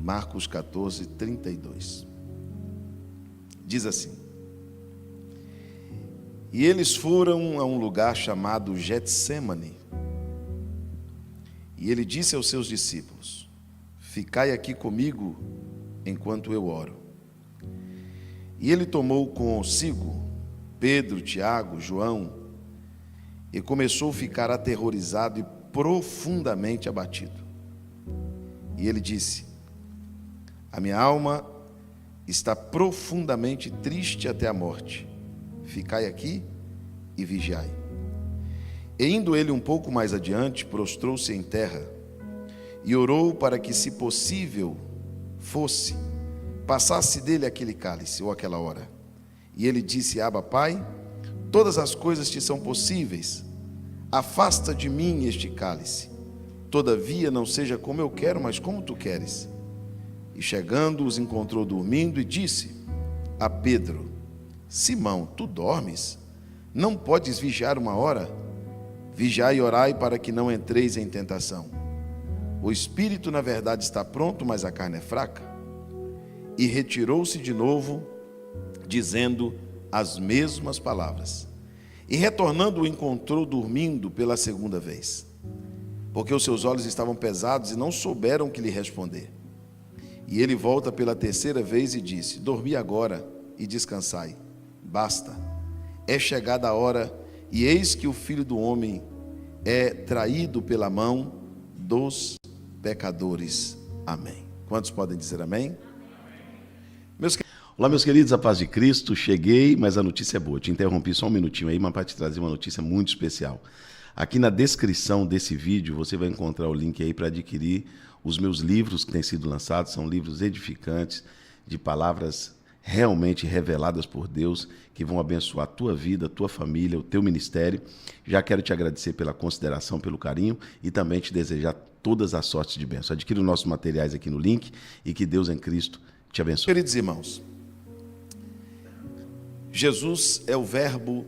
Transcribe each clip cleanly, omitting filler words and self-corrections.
Marcos 14, 32. Diz assim: e eles foram a um lugar chamado Getsêmani. E ele disse aos seus discípulos: ficai aqui comigo enquanto eu oro. E ele tomou consigo Pedro, Tiago, João, e começou a ficar aterrorizado e profundamente abatido. E ele disse: a minha alma está profundamente triste até a morte. Ficai aqui e vigiai. E indo ele um pouco mais adiante, prostrou-se em terra e orou para que, se possível fosse, passasse dele aquele cálice ou aquela hora. E ele disse: Abba, Pai, todas as coisas te são possíveis. Afasta de mim este cálice. Todavia não seja como eu quero, mas como tu queres. E chegando, os encontrou dormindo e disse a Pedro: Simão, tu dormes? Não podes vigiar uma hora? Vigiai e orai para que não entreis em tentação. O espírito, na verdade, está pronto, mas a carne é fraca. E retirou-se de novo, dizendo as mesmas palavras. E retornando, o encontrou dormindo pela segunda vez, porque os seus olhos estavam pesados e não souberam o que lhe responder. E ele volta pela terceira vez e disse: dormi agora e descansai. Basta, é chegada a hora, e eis que o Filho do Homem é traído pela mão dos pecadores. Amém. Quantos podem dizer amém? Olá, meus queridos, a paz de Cristo. Cheguei, mas a notícia é boa. Te interrompi só um minutinho aí, mas para te trazer uma notícia muito especial. Aqui na descrição desse vídeo você vai encontrar o link aí para adquirir os meus livros que têm sido lançados. São livros edificantes, de palavras realmente reveladas por Deus, que vão abençoar a tua vida, a tua família, o teu ministério. Já quero te agradecer pela consideração, pelo carinho e também te desejar todas as sortes de bênção. Adquira os nossos materiais aqui no link e que Deus em Cristo te abençoe. Queridos irmãos, Jesus é o Verbo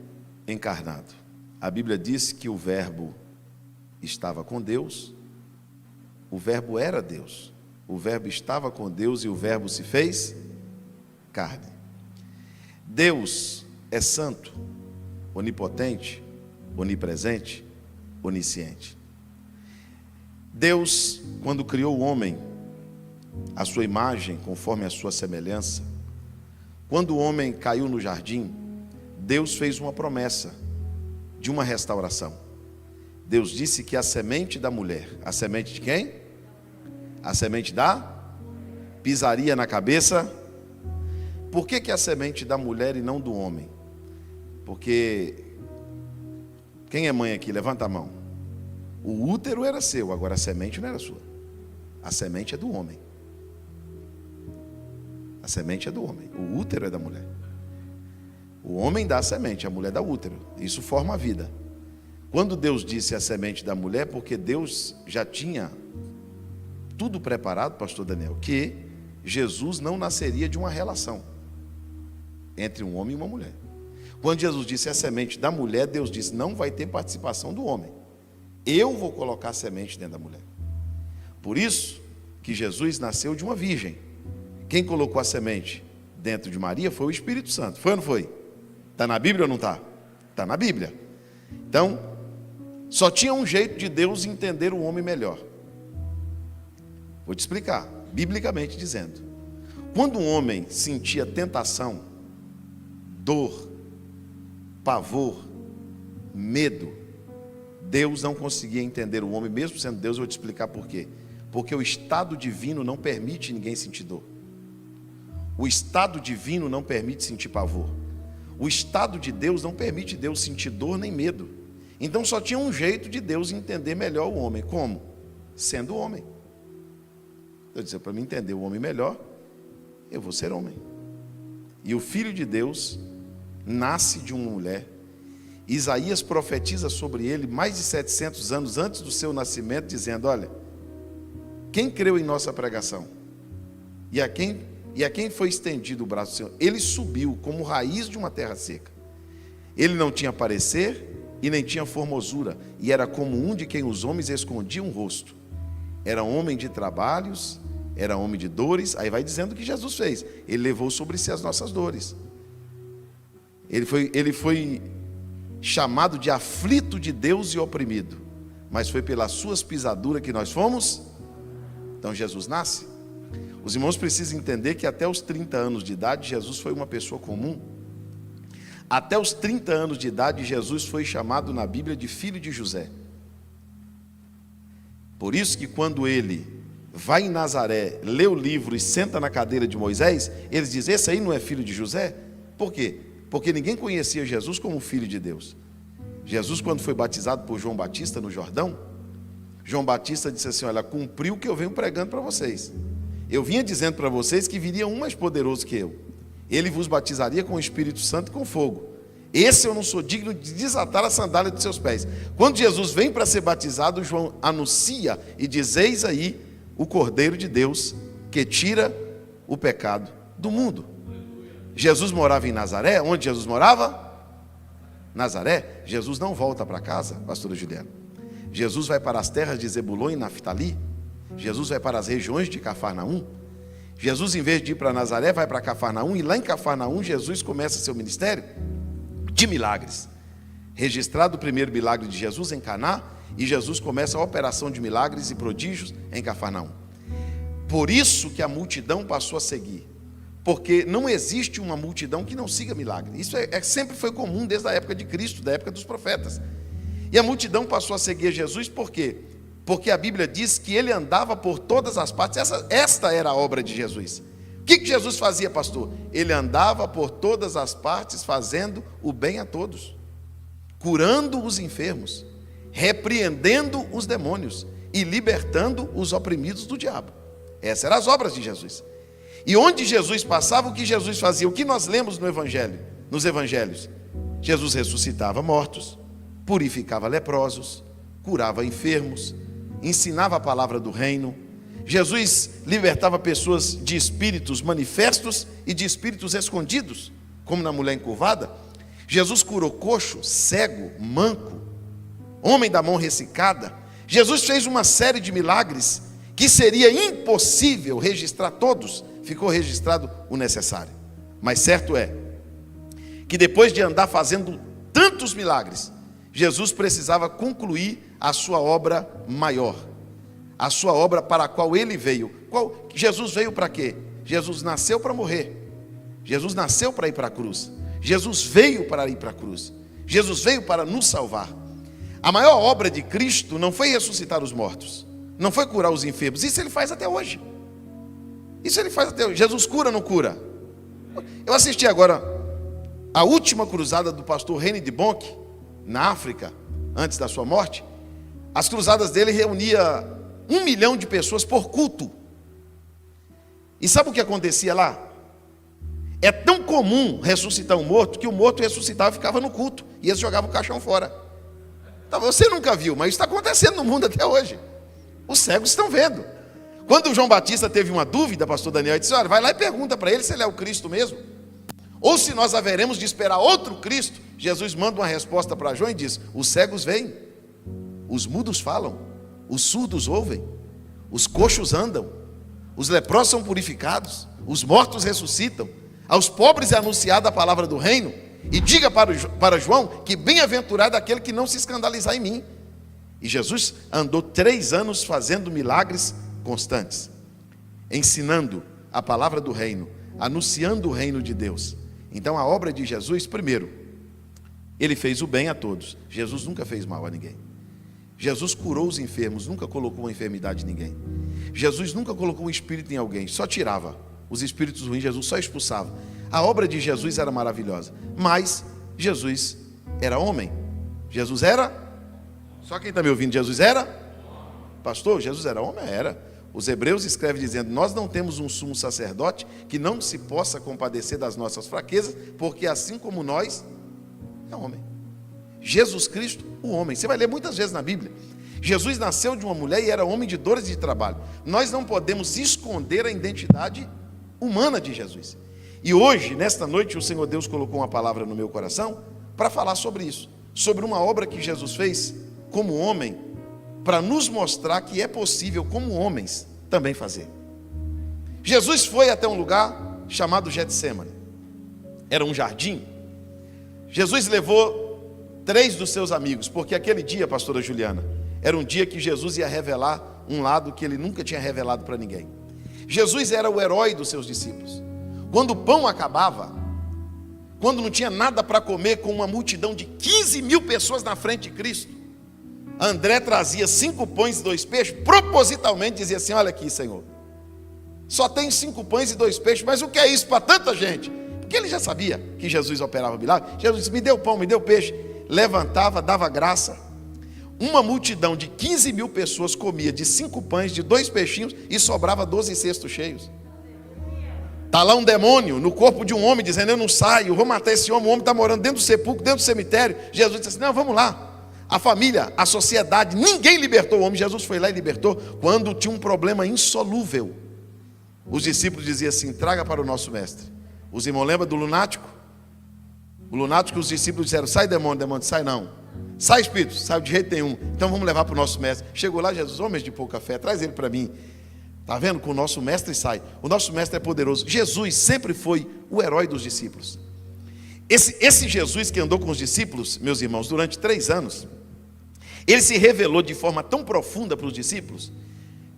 encarnado. A Bíblia diz que o Verbo estava com Deus, o Verbo era Deus, o Verbo estava com Deus e o Verbo se fez carne. Deus é santo, onipotente, onipresente, onisciente. Deus, quando criou o homem, a sua imagem, conforme a sua semelhança, quando o homem caiu no jardim, Deus fez uma promessa de uma restauração. Deus disse que a semente da mulher, a semente de quem? A semente da pisaria na cabeça. Por que a semente da mulher e não do homem? Porque quem é mãe aqui? Levanta a mão. O útero era seu, agora a semente não era sua. A semente é do homem. A semente é do homem, o útero é da mulher. O homem dá a semente, a mulher dá o útero. Isso forma a vida. Quando Deus disse a semente da mulher, porque Deus já tinha tudo preparado, pastor Daniel, que Jesus não nasceria de uma relação entre um homem e uma mulher. Quando Jesus disse a semente da mulher, Deus disse: não vai ter participação do homem. Eu vou colocar a semente dentro da mulher. Por isso que Jesus nasceu de uma virgem. Quem colocou a semente dentro de Maria foi o Espírito Santo. Foi ou não foi? Está na Bíblia ou não está? Está na Bíblia. Então, só tinha um jeito de Deus entender o homem melhor. Vou te explicar, biblicamente dizendo. Quando um homem sentia tentação, dor, pavor, medo, Deus não conseguia entender o homem, mesmo sendo Deus. Eu vou te explicar por quê. Porque o estado divino não permite ninguém sentir dor. O estado divino não permite sentir pavor. O estado de Deus não permite Deus sentir dor nem medo. Então só tinha um jeito de Deus entender melhor o homem. Como? Sendo homem. Eu disse: para me entender o homem melhor, eu vou ser homem. E o Filho de Deus nasce de uma mulher. Isaías profetiza sobre ele mais de 700 anos antes do seu nascimento, dizendo: olha, quem creu em nossa pregação? E a quem foi estendido o braço do Senhor? Ele subiu como raiz de uma terra seca. Ele não tinha parecer e nem tinha formosura, e era como um de quem os homens escondiam o rosto. Era homem de trabalhos era homem de dores. Aí vai dizendo o que Jesus fez. Ele levou sobre si as nossas dores. Ele foi chamado de aflito de Deus e oprimido, mas foi pelas suas pisaduras que nós fomos. Então Jesus nasce. Os irmãos precisam entender que até os 30 anos de idade, Jesus foi uma pessoa comum. Até os 30 anos de idade, Jesus foi chamado na Bíblia de filho de José. Por isso que quando ele vai em Nazaré, lê o livro e senta na cadeira de Moisés, eles dizem, esse aí não é filho de José? Por quê? Porque ninguém conhecia Jesus como filho de Deus. Jesus, quando foi batizado por João Batista no Jordão, João Batista disse assim, olha, cumpriu o que eu venho pregando para vocês. Eu vinha dizendo para vocês que viria um mais poderoso que eu. Ele vos batizaria com o Espírito Santo e com fogo. Esse eu não sou digno de desatar a sandália dos seus pés. Quando Jesus vem para ser batizado, João anuncia e diz, eis aí o Cordeiro de Deus que tira o pecado do mundo. Jesus morava em Nazaré. Onde Jesus morava? Nazaré. Jesus não volta para casa, pastora Juliana. Jesus vai para as terras de Zebulon e Naftali. Jesus vai para as regiões de Cafarnaum. Jesus, em vez de ir para Nazaré, vai para Cafarnaum. E lá em Cafarnaum, Jesus começa seu ministério de milagres. Registrado o primeiro milagre de Jesus em Caná, e Jesus começa a operação de milagres e prodígios em Cafarnaum. Por isso que a multidão passou a seguir, porque não existe uma multidão que não siga milagre. Isso sempre foi comum desde a época de Cristo, da época dos profetas. E a multidão passou a seguir Jesus por quê? Porque a Bíblia diz que ele andava por todas as partes. Esta era a obra de Jesus. O que Jesus fazia, pastor? Ele andava por todas as partes, fazendo o bem a todos, curando os enfermos, repreendendo os demônios e libertando os oprimidos do diabo. Essas eram as obras de Jesus. E onde Jesus passava, o que Jesus fazia? O que nós lemos no Evangelho, nos Evangelhos? Jesus ressuscitava mortos, purificava leprosos, curava enfermos, ensinava a palavra do reino. Jesus libertava pessoas de espíritos manifestos e de espíritos escondidos, como na mulher encurvada. Jesus curou coxo, cego, manco, homem da mão ressecada. Jesus fez uma série de milagres que seria impossível registrar todos. Ficou registrado o necessário. Mas certo é que depois de andar fazendo tantos milagres, Jesus precisava concluir a sua obra maior, a sua obra para a qual ele veio. Jesus veio para quê? Jesus nasceu para morrer. Jesus nasceu para ir para a cruz. Jesus veio para ir para a cruz. Jesus veio para nos salvar. A maior obra de Cristo não foi ressuscitar os mortos, não foi curar os enfermos. Isso ele faz até hoje. Isso ele faz até hoje. Jesus cura ou não cura? Eu assisti agora a última cruzada do pastor Reinhard Bonk, na África, antes da sua morte. As cruzadas dele reunia 1 milhão de pessoas por culto. E sabe o que acontecia lá? É tão comum ressuscitar um morto, que o morto ressuscitava e ficava no culto, e eles jogavam o caixão fora. Então, você nunca viu, mas isso está acontecendo no mundo até hoje. Os cegos estão vendo. Quando o João Batista teve uma dúvida, pastor Daniel, ele disse, olha, vai lá e pergunta para ele se ele é o Cristo mesmo, ou se nós haveremos de esperar outro Cristo. Jesus manda uma resposta para João e diz, os cegos veem, os mudos falam, os surdos ouvem, os coxos andam, os leprosos são purificados, os mortos ressuscitam, aos pobres é anunciada a palavra do reino, e diga para João que bem-aventurado aquele que não se escandalizar em mim. E Jesus andou 3 anos fazendo milagres constantes, ensinando a palavra do reino, anunciando o reino de Deus. Então a obra de Jesus, primeiro, ele fez o bem a todos. Jesus nunca fez mal a ninguém. Jesus curou os enfermos, nunca colocou uma enfermidade em ninguém. Jesus nunca colocou um espírito em alguém, só tirava os espíritos ruins, Jesus só expulsava. A obra de Jesus era maravilhosa, mas Jesus era homem. Jesus era? Só quem está me ouvindo, Jesus era? Pastor, Jesus era homem? Era. Os Hebreus escrevem dizendo, nós não temos um sumo sacerdote que não se possa compadecer das nossas fraquezas, porque assim como nós, é homem. Jesus Cristo, o homem. Você vai ler muitas vezes na Bíblia. Jesus nasceu de uma mulher e era homem de dores e de trabalho. Nós não podemos esconder a identidade humana de Jesus. E hoje, nesta noite, o Senhor Deus colocou uma palavra no meu coração para falar sobre isso, sobre uma obra que Jesus fez como homem, para nos mostrar que é possível, como homens, também fazer. Jesus foi até um lugar chamado Getsêmani. Era um jardim. Jesus levou 3 dos seus amigos, porque aquele dia, pastora Juliana, era um dia que Jesus ia revelar um lado que ele nunca tinha revelado para ninguém. Jesus era o herói dos seus discípulos. Quando o pão acabava, quando não tinha nada para comer, com uma multidão de 15.000 pessoas na frente de Cristo, André trazia 5 pães e 2 peixes, propositalmente dizia assim: olha aqui, Senhor, só tem 5 pães e 2 peixes, mas o que é isso para tanta gente? Porque ele já sabia que Jesus operava milagre. Jesus disse: me deu pão, me deu peixe. Levantava, dava graça. Uma multidão de 15.000 pessoas comia de 5 pães, de 2 peixinhos, e sobrava 12 cestos cheios. Está lá um demônio no corpo de um homem, dizendo: eu não saio, vou matar esse homem. O homem está morando dentro do sepulcro, dentro do cemitério. Jesus disse assim: não, vamos lá. A família, a sociedade, ninguém libertou o homem. Jesus foi lá e libertou. Quando tinha um problema insolúvel, os discípulos diziam assim: traga para o nosso mestre. Os irmãos lembram do lunático? O lunático, os discípulos disseram: sai demônio, demônio, sai não. Sai espírito, sai de jeito nenhum. Então vamos levar para o nosso mestre. Chegou lá Jesus: homens de pouca fé, traz ele para mim. Está vendo? Com o nosso mestre sai. O nosso mestre é poderoso. Jesus sempre foi o herói dos discípulos. Esse Jesus que andou com os discípulos, meus irmãos, durante 3 anos, ele se revelou de forma tão profunda para os discípulos,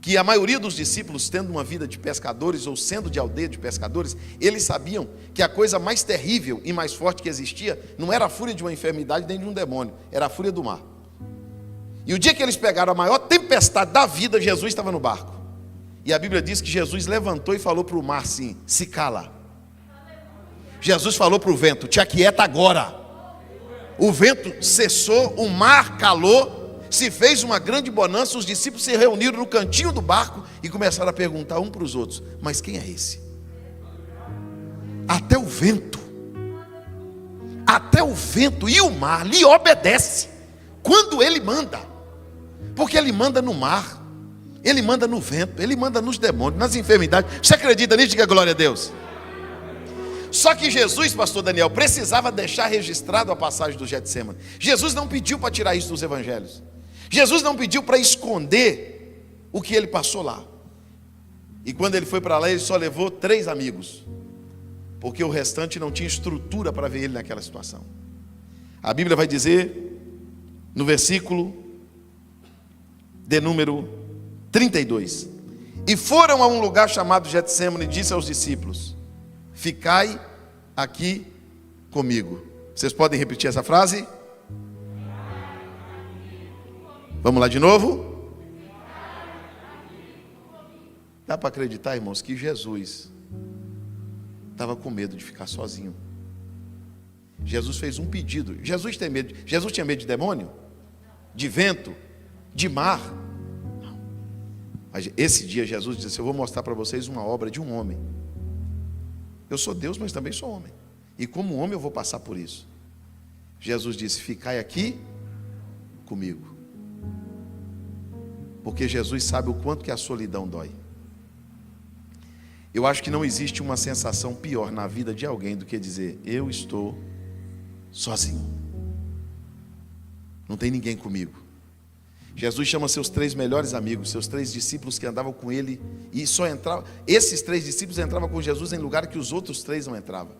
que a maioria dos discípulos, tendo uma vida de pescadores ou sendo de aldeia de pescadores, eles sabiam que a coisa mais terrível e mais forte que existia não era a fúria de uma enfermidade nem de um demônio, era a fúria do mar. E o dia que eles pegaram a maior tempestade da vida, Jesus estava no barco. E a Bíblia diz que Jesus levantou e falou para o mar assim: se cala. Jesus falou para o vento: te aquieta agora. O vento cessou, o mar calou, se fez uma grande bonança. Os discípulos se reuniram no cantinho do barco e começaram a perguntar um para os outros: mas quem é esse? Até o vento e o mar lhe obedece quando ele manda, porque ele manda no mar, ele manda no vento, ele manda nos demônios, nas enfermidades. Você acredita nisso? Diga glória a Deus. Só que Jesus, pastor Daniel, precisava deixar registrado a passagem do Getsêmani. Jesus não pediu para tirar isso dos evangelhos. Jesus não pediu para esconder o que ele passou lá. E quando ele foi para lá, ele só levou 3 amigos, porque o restante não tinha estrutura para ver ele naquela situação. A Bíblia vai dizer, no versículo de número 32: e foram a um lugar chamado Getsêmani, e disse aos discípulos: ficai aqui comigo. Vocês podem repetir essa frase? Vamos lá de novo? Dá para acreditar, irmãos, que Jesus estava com medo de ficar sozinho. Jesus fez um pedido. Jesus tem medo. Jesus tinha medo de demônio? De vento? De mar? Não. Mas esse dia Jesus disse: eu vou mostrar para vocês uma obra de um homem. Eu sou Deus, mas também sou homem. E como homem eu vou passar por isso. Jesus disse: ficai aqui comigo. Porque Jesus sabe o quanto que a solidão dói. Eu acho que não existe uma sensação pior na vida de alguém do que dizer: eu estou sozinho. Não tem ninguém comigo. Jesus chama seus 3 melhores amigos, seus 3 discípulos que andavam com ele, e só entravam. Esses 3 discípulos entravam com Jesus em lugar que os outros 3 não entravam.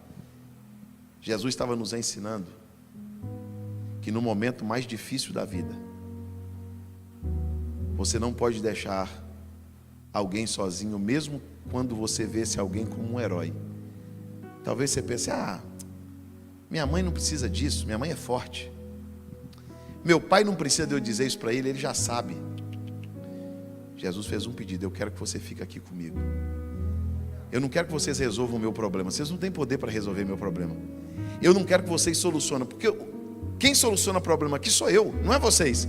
Jesus estava nos ensinando que no momento mais difícil da vida, você não pode deixar alguém sozinho, mesmo quando você vê esse alguém como um herói. Talvez você pense: minha mãe não precisa disso, minha mãe é forte. Meu pai não precisa de eu dizer isso para ele, ele já sabe. Jesus fez um pedido: eu quero que você fique aqui comigo. Eu não quero que vocês resolvam o meu problema. Vocês não têm poder para resolver meu problema. Eu não quero que vocês solucionem, porque quem soluciona o problema aqui sou eu, não é vocês.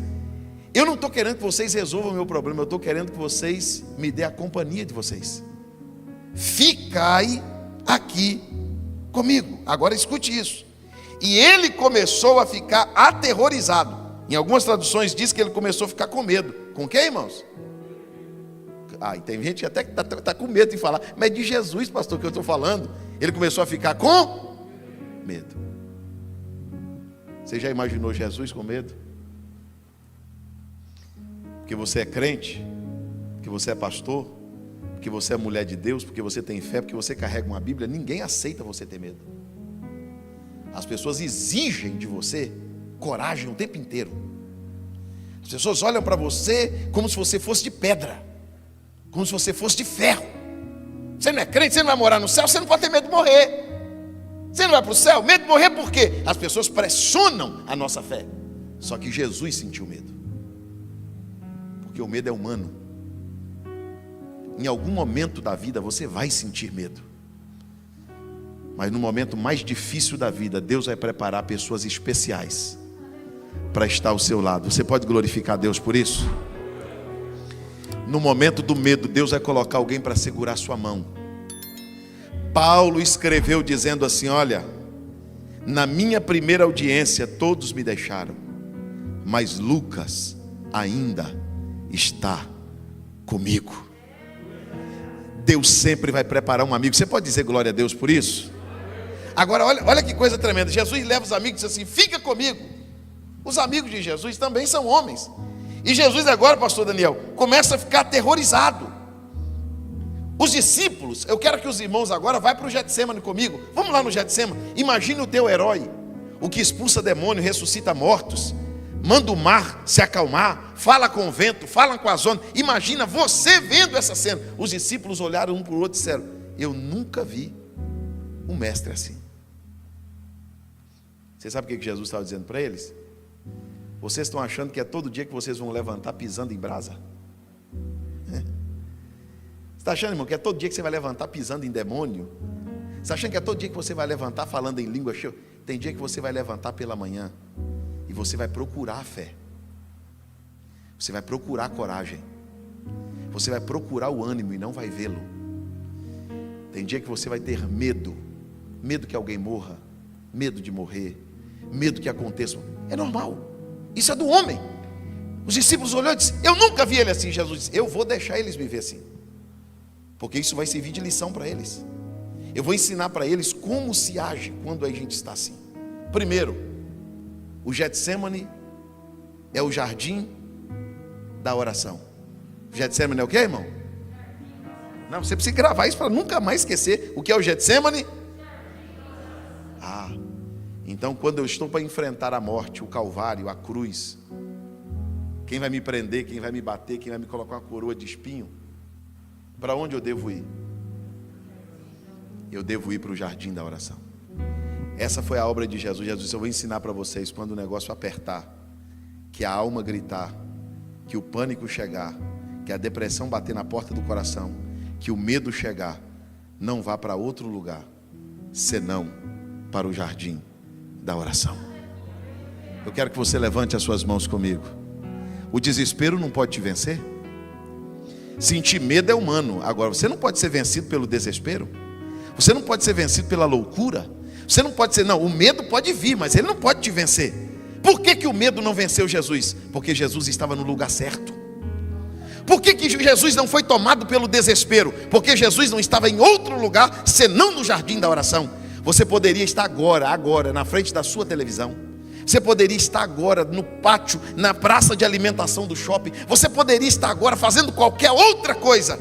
Eu não estou querendo que vocês resolvam o meu problema, eu estou querendo que vocês me dêem a companhia de vocês. Ficai aqui comigo. Agora escute isso. E ele começou a ficar aterrorizado. Em algumas traduções diz que ele começou a ficar com medo. Com quem, irmãos? E tem gente que até está com medo de falar. Mas de Jesus, pastor, que eu estou falando. Ele começou a ficar com medo. Você já imaginou Jesus com medo? Porque você é crente, que você é pastor, porque você é mulher de Deus, porque você tem fé, porque você carrega uma Bíblia, ninguém aceita você ter medo. As pessoas exigem de você coragem o tempo inteiro. As pessoas olham para você como se você fosse de pedra, como se você fosse de ferro. Você não é crente, você não vai morar no céu, você não pode ter medo de morrer. Você não vai para o céu, medo de morrer por quê? As pessoas pressionam a nossa fé. Só que Jesus sentiu medo, porque o medo é humano. Em algum momento da vida você vai sentir medo, mas no momento mais difícil da vida, Deus vai preparar pessoas especiais para estar ao seu lado. Você pode glorificar Deus por isso? No momento do medo, Deus vai colocar alguém para segurar sua mão. Paulo escreveu dizendo assim: olha, na minha primeira audiência todos me deixaram, mas Lucas ainda está comigo. Deus sempre vai preparar um amigo. Você pode dizer glória a Deus por isso? Agora olha que coisa tremenda. Jesus leva os amigos e diz assim: fica comigo. Os amigos de Jesus também são homens. E Jesus agora, pastor Daniel, começa a ficar aterrorizado. Os discípulos, eu quero que os irmãos agora vá para o Getsemane comigo. Vamos lá no Getsemane. Imagine o teu herói, o que expulsa demônio, ressuscita mortos, manda o mar se acalmar, fala com o vento, fala com as ondas. Imagina você vendo essa cena. Os discípulos olharam um para o outro e disseram: eu nunca vi um mestre assim. Você sabe o que Jesus estava dizendo para eles? Vocês estão achando que é todo dia que vocês vão levantar pisando em brasa? Você está achando, irmão, que é todo dia que você vai levantar pisando em demônio? Você está achando que é todo dia que você vai levantar falando em língua cheia? Tem dia que você vai levantar pela manhã e você vai procurar a fé. Você vai procurar a coragem. Você vai procurar o ânimo e não vai vê-lo. Tem dia que você vai ter medo. Medo que alguém morra. Medo de morrer. Medo que aconteça. É normal. Isso é do homem. Os discípulos olharam e disseram: eu nunca vi ele assim. Jesus disse: eu vou deixar eles me ver assim, porque isso vai servir de lição para eles. Eu vou ensinar para eles como se age quando a gente está assim. Primeiro, o Getsemane é o jardim da oração. O Getsemane é o que, irmão? Não, você precisa gravar isso para nunca mais esquecer. O que é o Getsemane? Então quando eu estou para enfrentar a morte, o Calvário, a cruz, quem vai me prender, quem vai me bater, quem vai me colocar uma coroa de espinho, para onde eu devo ir? Eu devo ir para o jardim da oração. Essa foi a obra de Jesus. Jesus disse: eu vou ensinar para vocês, quando o negócio apertar, que a alma gritar, que o pânico chegar, que a depressão bater na porta do coração, que o medo chegar, não vá para outro lugar, senão para o jardim da oração. Eu quero que você levante as suas mãos comigo. O desespero não pode te vencer. Sentir medo é humano. Agora, você não pode ser vencido pelo desespero. Você não pode ser vencido pela loucura. Você não pode ser, não, o medo pode vir, mas ele não pode te vencer. Por que o medo não venceu Jesus? Porque Jesus estava no lugar certo. Por que Jesus não foi tomado pelo desespero? Porque Jesus não estava em outro lugar, senão no jardim da oração. Você poderia estar agora, na frente da sua televisão. Você poderia estar agora no pátio, na praça de alimentação do shopping. Você poderia estar agora fazendo qualquer outra coisa.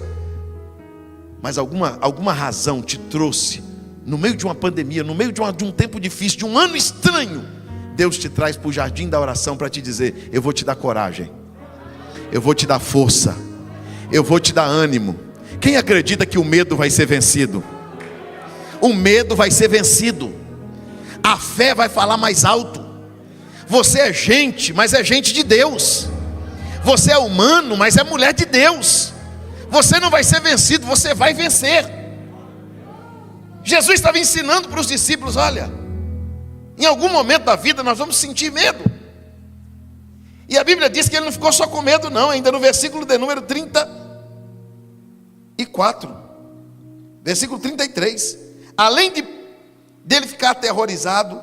Mas alguma razão te trouxe, no meio de uma pandemia, no meio de um tempo difícil, de um ano estranho, Deus te traz para o jardim da oração para te dizer: eu vou te dar coragem, eu vou te dar força, eu vou te dar ânimo. Quem acredita que o medo vai ser vencido? O medo vai ser vencido. A fé vai falar mais alto. Você é gente, mas é gente de Deus. Você é humano, mas é mulher de Deus. Você não vai ser vencido, você vai vencer. Jesus estava ensinando para os discípulos: olha, em algum momento da vida nós vamos sentir medo. E a Bíblia diz que ele não ficou só com medo não. Ainda no versículo de número 34, versículo 33, além dele ficar aterrorizado,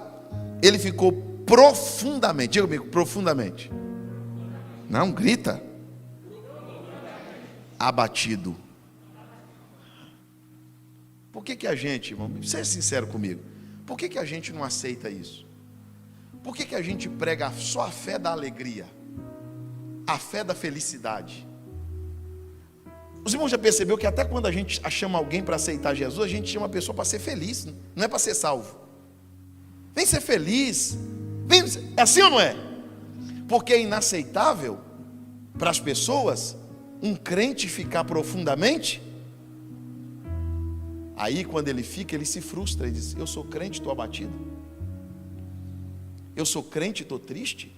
ele ficou profundamente, diga comigo, profundamente, não, grita, abatido. Por que a gente, irmão, seja sincero comigo, por que a gente não aceita isso? Por que a gente prega só a fé da alegria, a fé da felicidade? Os irmãos já perceberam que até quando a gente chama alguém para aceitar Jesus, a gente chama a pessoa para ser feliz, não é para ser salvo. Vem ser feliz. Vem, é assim ou não é? Porque é inaceitável para as pessoas um crente ficar profundamente. Aí quando ele fica, ele se frustra e diz: eu sou crente, estou abatido. Eu sou crente, estou triste.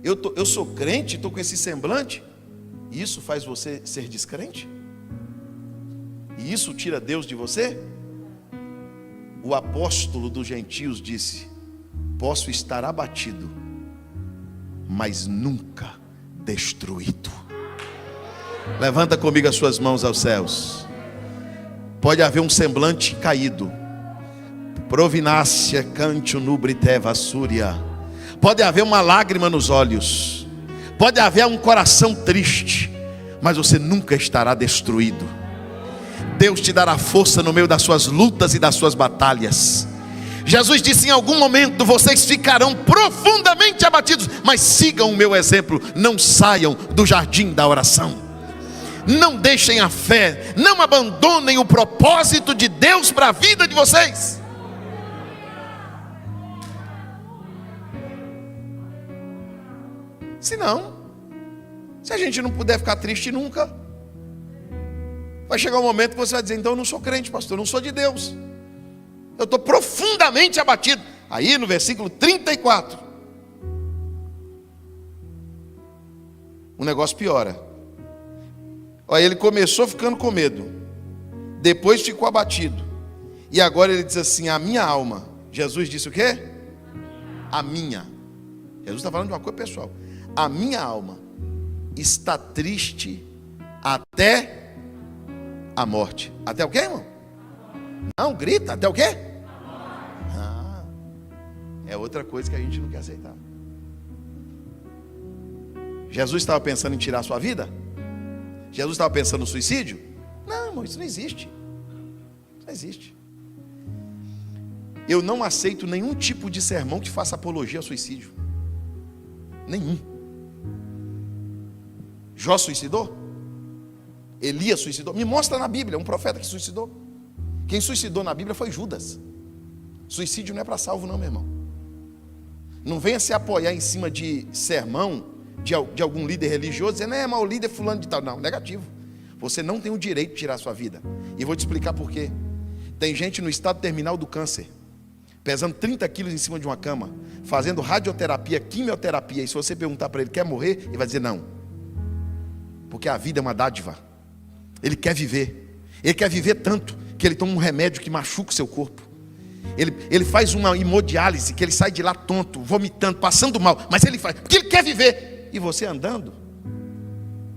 Eu sou crente, estou com esse semblante. E isso faz você ser descrente? E isso tira Deus de você? O apóstolo dos gentios disse: posso estar abatido, mas nunca destruído. Levanta comigo as suas mãos aos céus. Pode haver um semblante caído, provinácia canto nubrite vassúria. Pode haver uma lágrima nos olhos, pode haver um coração triste, mas você nunca estará destruído. Deus te dará força no meio das suas lutas e das suas batalhas. Jesus disse: em algum momento vocês ficarão profundamente abatidos, mas sigam o meu exemplo, não saiam do jardim da oração. Não deixem a fé, não abandonem o propósito de Deus para a vida de vocês. Se a gente não puder ficar triste nunca, vai chegar um momento que você vai dizer: então eu não sou crente, pastor, eu não sou de Deus, eu estou profundamente abatido. Aí no versículo 34, o negócio piora. Olha, ele começou ficando com medo, depois ficou abatido, e agora ele diz assim: a minha alma. Jesus disse o quê? A minha. Jesus está falando de uma coisa pessoal. A minha alma está triste até a morte. Até o quê, irmão? Não, grita, até o quê? É outra coisa que a gente não quer aceitar. Jesus estava pensando em tirar a sua vida? Jesus estava pensando no suicídio? Não, irmão, isso não existe. Isso não existe. Eu não aceito nenhum tipo de sermão que faça apologia ao suicídio. Nenhum. Jó suicidou? Elias suicidou? Me mostra na Bíblia um profeta que suicidou. Quem suicidou na Bíblia foi Judas. Suicídio não é para salvo não, meu irmão. Não venha se apoiar em cima de sermão de algum líder religioso, dizendo: mas o líder fulano de tal. Não, negativo. Você não tem o direito de tirar a sua vida. E vou te explicar por quê. Tem gente no estado terminal do câncer, pesando 30 quilos em cima de uma cama, fazendo radioterapia, quimioterapia, e se você perguntar para ele: quer morrer? Ele vai dizer não. Porque a vida é uma dádiva. Ele quer viver. Ele quer viver tanto que ele toma um remédio que machuca o seu corpo. Ele faz uma hemodiálise, que ele sai de lá tonto, vomitando, passando mal, mas ele faz, porque ele quer viver. E você andando,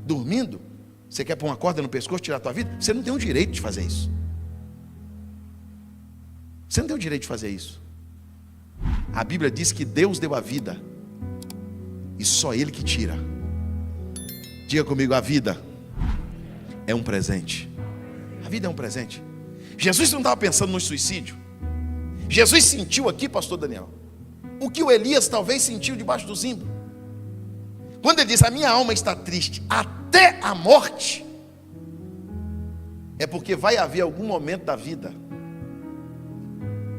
dormindo, você quer pôr uma corda no pescoço, tirar a tua vida? Você não tem o direito de fazer isso. Você não tem o direito de fazer isso. A Bíblia diz que Deus deu a vida, e só Ele que tira. Diga comigo: a vida é um presente. A vida é um presente. Jesus não estava pensando no suicídio. Jesus sentiu aqui, pastor Daniel, o que o Elias talvez sentiu debaixo do zimbro. Quando ele diz: a minha alma está triste até a morte, é porque vai haver algum momento da vida,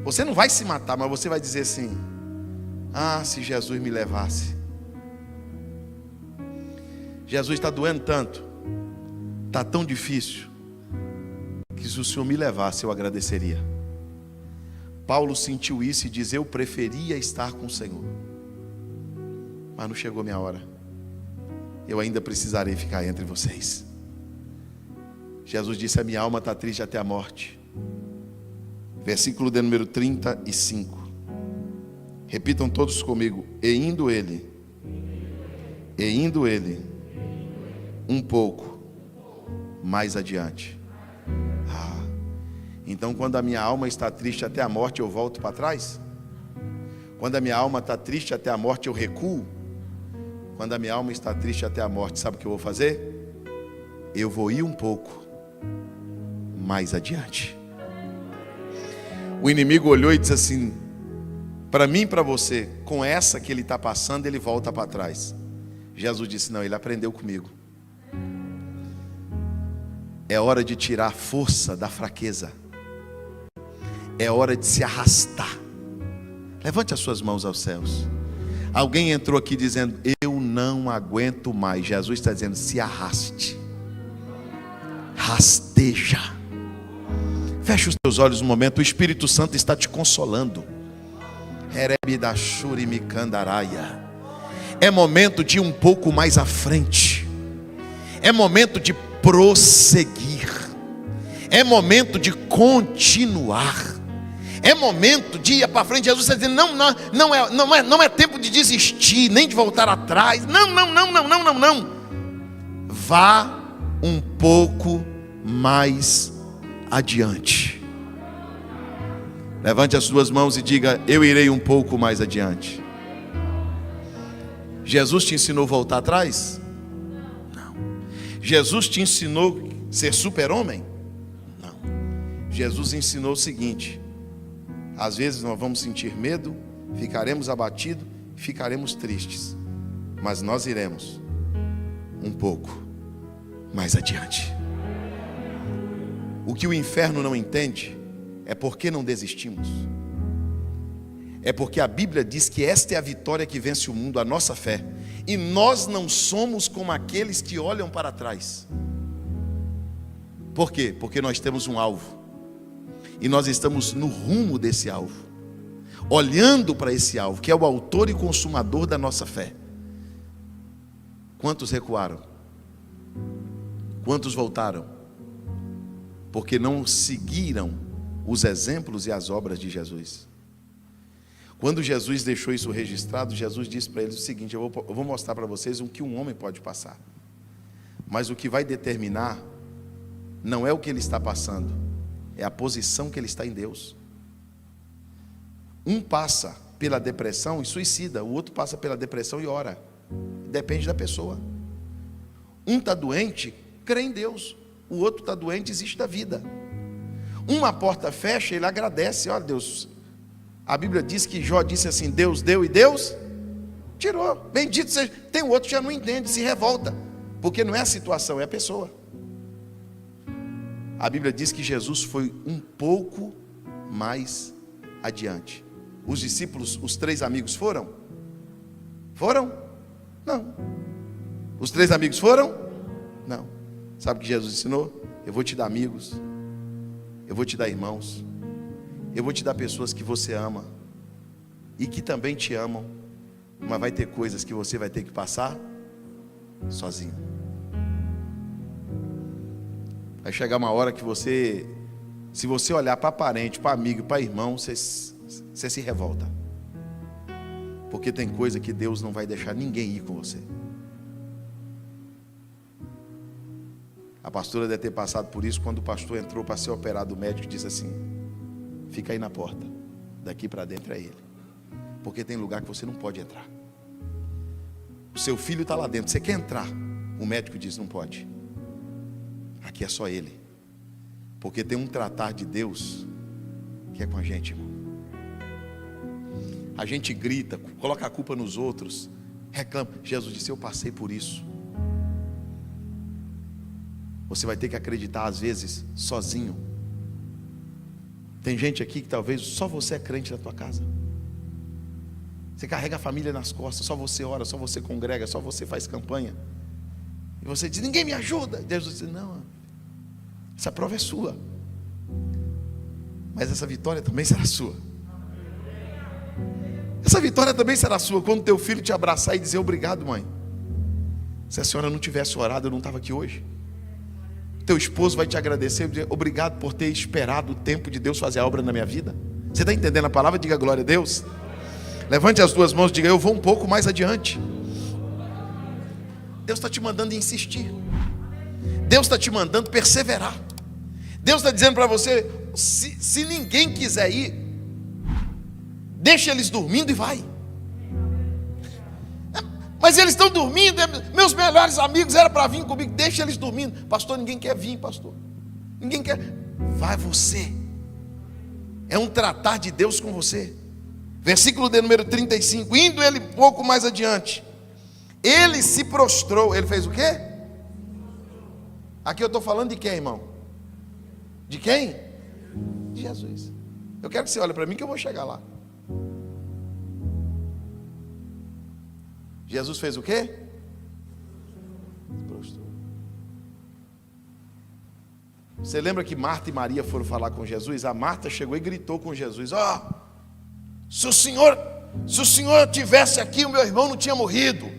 você não vai se matar, mas você vai dizer assim: se Jesus me levasse. Jesus está doendo tanto, está tão difícil, que se o Senhor me levasse eu agradeceria. Paulo sentiu isso e diz: eu preferia estar com o Senhor, mas não chegou minha hora, eu ainda precisarei ficar entre vocês. Jesus disse: a minha alma está triste até a morte. Versículo de número 35. Repitam todos comigo: e indo ele um pouco mais adiante. Então quando a minha alma está triste até a morte, eu volto para trás? Quando a minha alma está triste até a morte, eu recuo? Quando a minha alma está triste até a morte, sabe o que eu vou fazer? Eu vou ir um pouco mais adiante. O inimigo olhou e disse assim: para mim e para você, com essa que ele está passando, ele volta para trás. Jesus disse: não, ele aprendeu comigo. É hora de tirar a força da fraqueza. É hora de se arrastar. Levante as suas mãos aos céus. Alguém entrou aqui dizendo: eu não aguento mais. Jesus está dizendo: se arraste. Rasteja. Feche os teus olhos um momento. O Espírito Santo está te consolando. É momento de ir um pouco mais à frente. É momento de prosseguir. É momento de continuar. É momento de ir para frente. Jesus está dizendo: não é tempo de desistir, nem de voltar atrás. Não. Vá um pouco mais adiante. Levante as suas mãos e diga: eu irei um pouco mais adiante. Jesus te ensinou a voltar atrás? Não. Jesus te ensinou a ser super-homem? Não. Jesus ensinou o seguinte: às vezes nós vamos sentir medo, ficaremos abatidos, ficaremos tristes, mas nós iremos um pouco mais adiante. O que o inferno não entende é porque não desistimos. É porque a Bíblia diz que esta é a vitória que vence o mundo, a nossa fé. E nós não somos como aqueles que olham para trás. Por quê? Porque nós temos um alvo. E nós estamos no rumo desse alvo, olhando para esse alvo, que é o autor e consumador da nossa fé. Quantos recuaram? Quantos voltaram? Porque não seguiram os exemplos e as obras de Jesus. Quando Jesus deixou isso registrado, Jesus disse para eles o seguinte: eu vou mostrar para vocês o que um homem pode passar. Mas o que vai determinar não é o que ele está passando, é a posição que ele está em Deus. Um passa pela depressão e suicida, o outro passa pela depressão e ora. Depende da pessoa. Um está doente, crê em Deus. O outro está doente, desiste da vida. Uma porta fecha, ele agradece: ó Deus. A Bíblia diz que Jó disse assim: Deus deu e Deus tirou. Bendito seja. Tem o outro que já não entende, se revolta, porque não é a situação, é a pessoa. A Bíblia diz que Jesus foi um pouco mais adiante. Os discípulos, os 3 amigos foram? Foram? Não. Os 3 amigos foram? Não. Sabe o que Jesus ensinou? Eu vou te dar amigos, eu vou te dar irmãos, eu vou te dar pessoas que você ama e que também te amam, mas vai ter coisas que você vai ter que passar sozinho. Vai chegar uma hora que você, se você olhar para parente, para amigo, para irmão, você se revolta. Porque tem coisa que Deus não vai deixar ninguém ir com você. A pastora deve ter passado por isso quando o pastor entrou para ser operado. O médico disse assim: fica aí na porta, daqui para dentro é ele, porque tem lugar que você não pode entrar. O seu filho está lá dentro, você quer entrar? O médico diz: não pode, aqui é só ele, porque tem um tratar de Deus que é com a gente, irmão. A gente grita, coloca a culpa nos outros, reclama. Jesus disse: eu passei por isso. Você vai ter que acreditar às vezes sozinho. Tem gente aqui que talvez só você é crente na tua casa. Você carrega a família nas costas, só você ora, só você congrega, só você faz campanha. E você diz: ninguém me ajuda. Deus diz: não, essa prova é sua, mas essa vitória também será sua. Essa vitória também será sua quando teu filho te abraçar e dizer: obrigado, mãe. Se a senhora não tivesse orado, eu não estava aqui hoje. Teu esposo vai te agradecer e dizer: obrigado por ter esperado o tempo de Deus fazer a obra na minha vida. Você está entendendo a palavra? Diga glória a Deus. Levante as duas mãos e diga: eu vou um pouco mais adiante. Deus está te mandando insistir. Deus está te mandando perseverar. Deus está dizendo para você: se ninguém quiser ir, deixa eles dormindo e vai. Mas eles estão dormindo, meus melhores amigos eram para vir comigo, deixa eles dormindo. Pastor, ninguém quer vir, pastor. Ninguém quer. Vai você. É um tratar de Deus com você. Versículo de número 35. Indo ele um pouco mais adiante, ele se prostrou. Ele fez o quê? Aqui eu estou falando de quem, irmão? De quem? De Jesus. Eu quero que você olhe para mim que eu vou chegar lá. Jesus fez o quê? Prostrou. Você lembra que Marta e Maria foram falar com Jesus? A Marta chegou e gritou com Jesus: ó, se o Senhor tivesse aqui, o meu irmão não tinha morrido.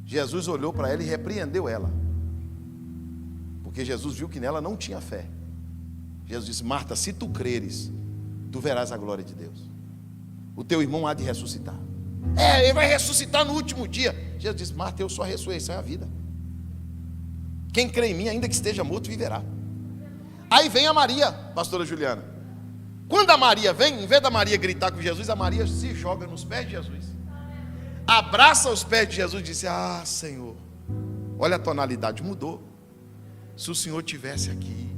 Jesus olhou para ela e repreendeu ela, porque Jesus viu que nela não tinha fé. Jesus disse: Marta, se tu creres, tu verás a glória de Deus. O teu irmão há de ressuscitar. Ele vai ressuscitar no último dia. Jesus disse: Marta, eu sou a ressurreição e a vida. Quem crê em mim, ainda que esteja morto, viverá. Aí vem a Maria, pastora Juliana. Quando a Maria vem, em vez da Maria gritar com Jesus, a Maria se joga nos pés de Jesus, abraça os pés de Jesus e disse: ah, Senhor, olha a tonalidade, mudou. Se o Senhor tivesse aqui.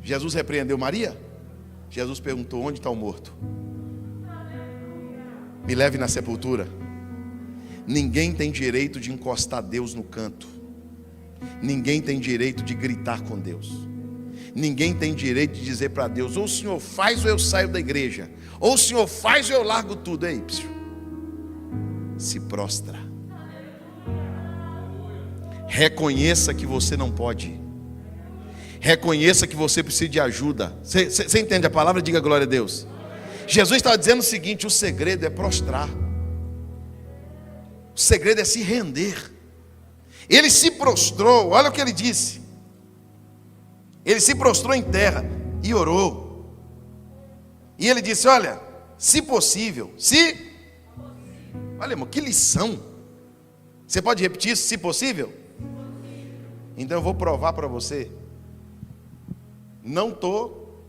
Jesus repreendeu Maria? Jesus perguntou: onde está o morto? Me leve na sepultura. Ninguém tem direito de encostar Deus no canto. Ninguém tem direito de gritar com Deus. Ninguém tem direito de dizer para Deus: ou o Senhor faz ou eu saio da igreja, ou o Senhor faz ou eu largo tudo. Ei, se prostra. Reconheça que você não pode. Reconheça que você precisa de ajuda. Você entende a palavra? Diga glória a Deus. Jesus estava dizendo o seguinte: o segredo é prostrar. O segredo é se render. Ele se prostrou, olha o que ele disse. Ele se prostrou em terra e orou. E ele disse: olha, se possível, olha, irmão, que lição. Você pode repetir isso, se possível? Então eu vou provar para você. Não estou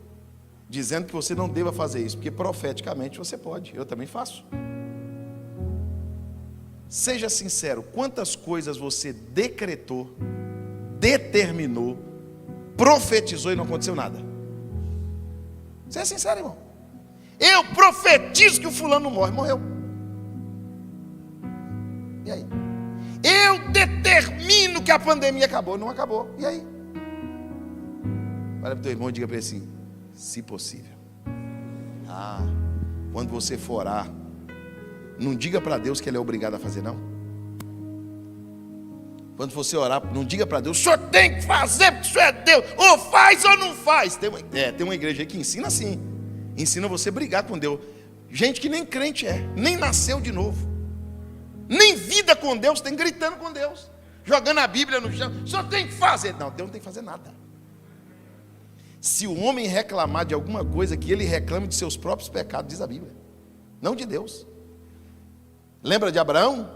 dizendo que você não deva fazer isso, porque profeticamente você pode, eu também faço. Seja sincero, quantas coisas você decretou, determinou, profetizou e não aconteceu nada? Seja sincero, irmão. Eu profetizo que o fulano morre, morreu. E aí? Eu determino que a pandemia acabou, não acabou. E aí? Olha para o teu irmão e diga para ele assim: se possível. Quando você for orar, não diga para Deus que Ele é obrigado a fazer, não. Quando você orar, não diga para Deus: o senhor tem que fazer, porque o senhor é Deus, ou faz ou não faz. Tem uma igreja aí que ensina assim. Ensina você a brigar com Deus. Gente que nem crente é, nem nasceu de novo, nem vida com Deus, tem gritando com Deus, jogando a Bíblia no chão: o senhor tem que fazer. Não, Deus não tem que fazer nada. Se o homem reclamar de alguma coisa, que ele reclame de seus próprios pecados, diz a Bíblia, não de Deus. Lembra de Abraão?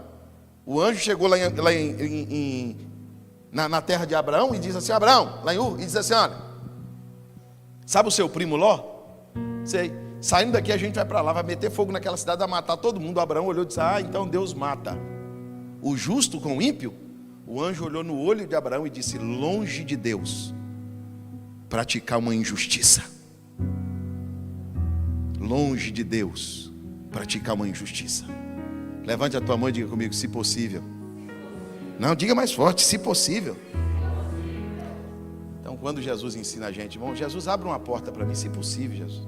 O anjo chegou lá na terra de Abraão e diz assim: Abraão, lá em Ur, e diz assim: olha, sabe o seu primo Ló? Sei, saindo daqui a gente vai para lá, vai meter fogo naquela cidade, vai matar todo mundo. Abraão olhou e disse: então Deus mata o justo com o ímpio. O anjo olhou no olho de Abraão e disse: longe de Deus praticar uma injustiça. Longe de Deus praticar uma injustiça. Levante a tua mão e diga comigo: se possível. Não, diga mais forte: se possível. Então, quando Jesus ensina a gente, irmão, Jesus abre uma porta para mim, se possível, Jesus.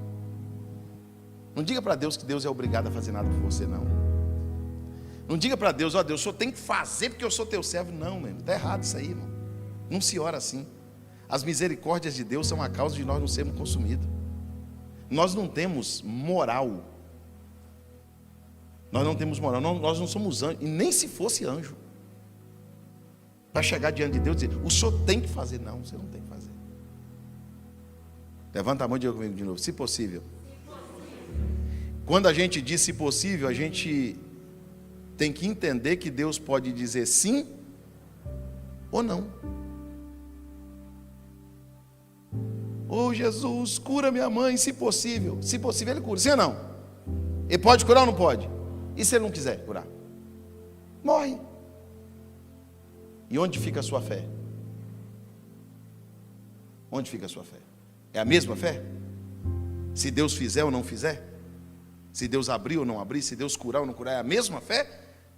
Não diga para Deus que Deus é obrigado a fazer nada por você, não. Não diga para Deus: ó, Deus, o senhor tem que fazer porque eu sou teu servo. Não, meu irmão, está errado isso aí, irmão. Não se ora assim. As misericórdias de Deus são a causa de nós não sermos consumidos. Nós não temos moral. Nós não temos moral, nós não somos anjos, e nem se fosse anjo, para chegar diante de Deus e dizer: o senhor tem que fazer. Não, você não tem que fazer. Levanta a mão e diga comigo de novo: se possível. Quando a gente diz se possível, a gente tem que entender que Deus pode dizer sim ou não. Oh, Jesus, cura minha mãe, se possível. Se possível, Ele cura, sim ou não? Ele pode curar ou não pode? E se Ele não quiser curar? Morre. E onde fica a sua fé? Onde fica a sua fé? É a mesma fé? Se Deus fizer ou não fizer? Se Deus abrir ou não abrir? Se Deus curar ou não curar? É a mesma fé?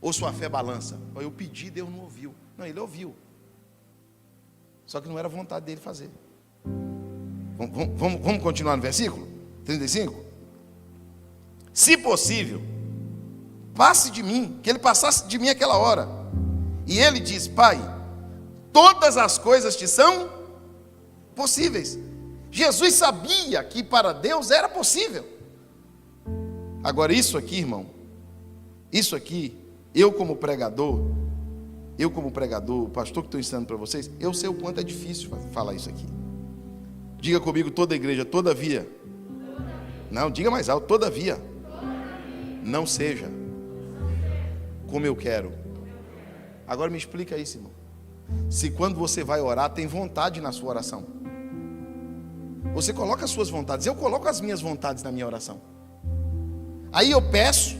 Ou sua fé balança? Eu pedi, Deus não ouviu. Não, Ele ouviu. Só que não era vontade dele fazer. Vamos continuar no versículo 35? Se possível, passe de mim, que ele passasse de mim aquela hora. E ele diz: Pai, todas as coisas te são possíveis. Jesus sabia que para Deus era possível. Agora isso aqui, irmão, isso aqui, eu como pregador, o pastor que estou ensinando para vocês, eu sei o quanto é difícil falar isso aqui. Diga comigo, toda a igreja, todavia. Não, diga mais alto, todavia. Não seja como eu quero. Agora me explica isso, irmão. Se quando você vai orar, tem vontade na sua oração. Você coloca as suas vontades, eu coloco as minhas vontades na minha oração. Aí eu peço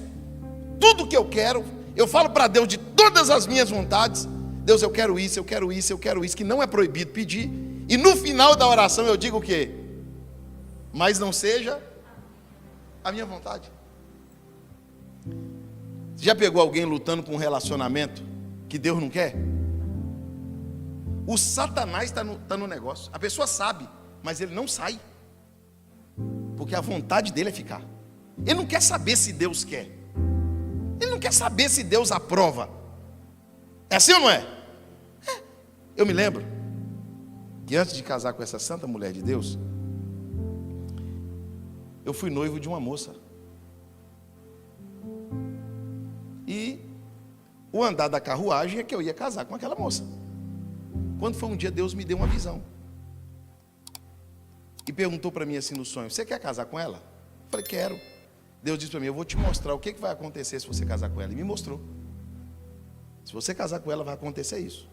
tudo que eu quero, eu falo para Deus de todas as minhas vontades. Deus, eu quero isso, eu quero isso, eu quero isso, que não é proibido pedir. E no final da oração eu digo o quê? Mas não seja a minha vontade. Você já pegou alguém lutando com um relacionamento que Deus não quer? O Satanás está no negócio. A pessoa sabe, mas ele não sai. Porque a vontade dele é ficar. Ele não quer saber se Deus quer. Ele não quer saber se Deus aprova. É assim ou não é? Eu me lembro que antes de casar com essa santa mulher de Deus, eu fui noivo de uma moça. E o andar da carruagem é que eu ia casar com aquela moça. Quando foi um dia, Deus me deu uma visão. E perguntou para mim assim no sonho: você quer casar com ela? Eu falei: quero. Deus disse para mim: eu vou te mostrar o que vai acontecer se você casar com ela. E me mostrou. Se você casar com ela, vai acontecer isso.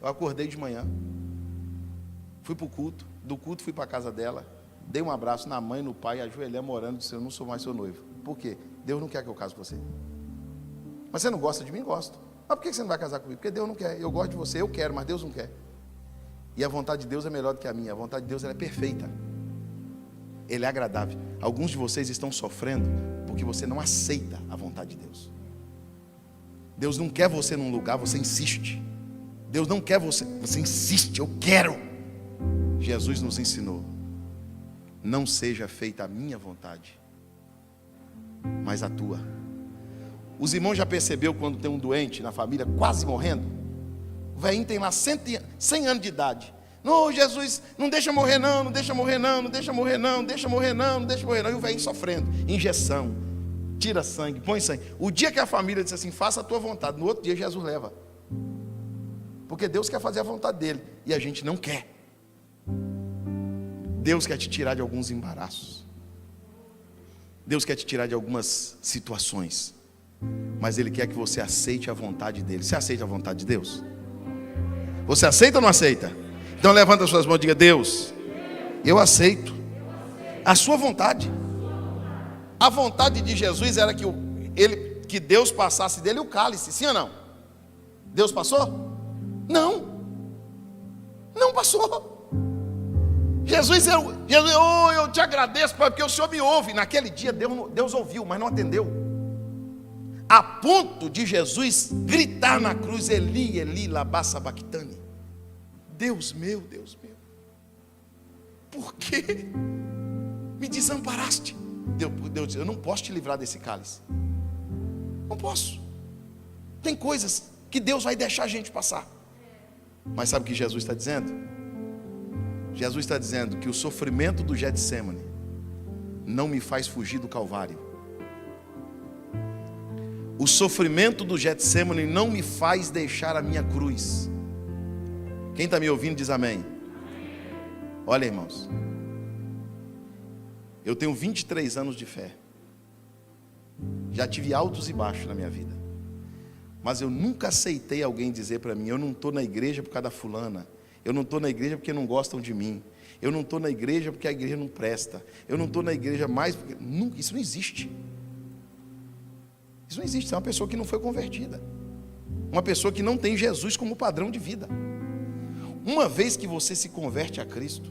Eu acordei de manhã, fui para o culto, do culto fui para a casa dela, dei um abraço na mãe, no pai, ajoelhamos orando e disse: eu não sou mais seu noivo. Por quê? Deus não quer que eu case com você. Mas você não gosta de mim? Gosto. Mas por que você não vai casar comigo? Porque Deus não quer. Eu gosto de você, eu quero, mas Deus não quer. E a vontade de Deus é melhor do que a minha. A vontade de Deus, ela é perfeita. Ele é agradável. Alguns de vocês estão sofrendo porque você não aceita a vontade de Deus. Deus não quer você num lugar, você insiste. Deus não quer você insiste, eu quero. Jesus nos ensinou: não seja feita a minha vontade, mas a tua. Os irmãos já percebeu quando tem um doente na família quase morrendo? O velhinho tem lá 100 anos de idade. Não, Jesus, não deixa morrer não, não deixa morrer não, não deixa morrer não, não deixa morrer não, não deixa morrer não. E o velhinho sofrendo, injeção, tira sangue, põe sangue. O dia que a família disse assim: faça a tua vontade, no outro dia Jesus leva. Porque Deus quer fazer a vontade dele e a gente não quer. Deus quer te tirar de alguns embaraços. Deus quer te tirar de algumas situações. Mas Ele quer que você aceite a vontade dEle. Você aceita a vontade de Deus? Você aceita ou não aceita? Então levanta as suas mãos e diga: Deus, eu aceito a sua vontade. A vontade de Jesus era que Deus passasse dele o cálice, sim ou não? Deus passou? Não. Não passou. Jesus, eu te agradeço, Pai, porque o Senhor me ouve. Naquele dia Deus ouviu, mas não atendeu. A ponto de Jesus gritar na cruz: Eli, Eli, lama sabachthani. Deus meu, por que me desamparaste? Deus disse: eu não posso te livrar desse cálice. Não posso. Tem coisas que Deus vai deixar a gente passar. Mas sabe o que Jesus está dizendo? Jesus está dizendo que o sofrimento do Getsemane não me faz fugir do Calvário. O sofrimento do Getsemane não me faz deixar a minha cruz. Quem está me ouvindo diz amém. Olha, irmãos, eu tenho 23 anos de fé. Já tive altos e baixos na minha vida. Mas eu nunca aceitei alguém dizer para mim: eu não estou na igreja por causa da fulana. Eu não estou na igreja porque não gostam de mim. Eu não estou na igreja porque a igreja não presta. Eu não estou na igreja mais porque... Isso não existe. Isso não existe. Isso é uma pessoa que não foi convertida. Uma pessoa que não tem Jesus como padrão de vida. Uma vez que você se converte a Cristo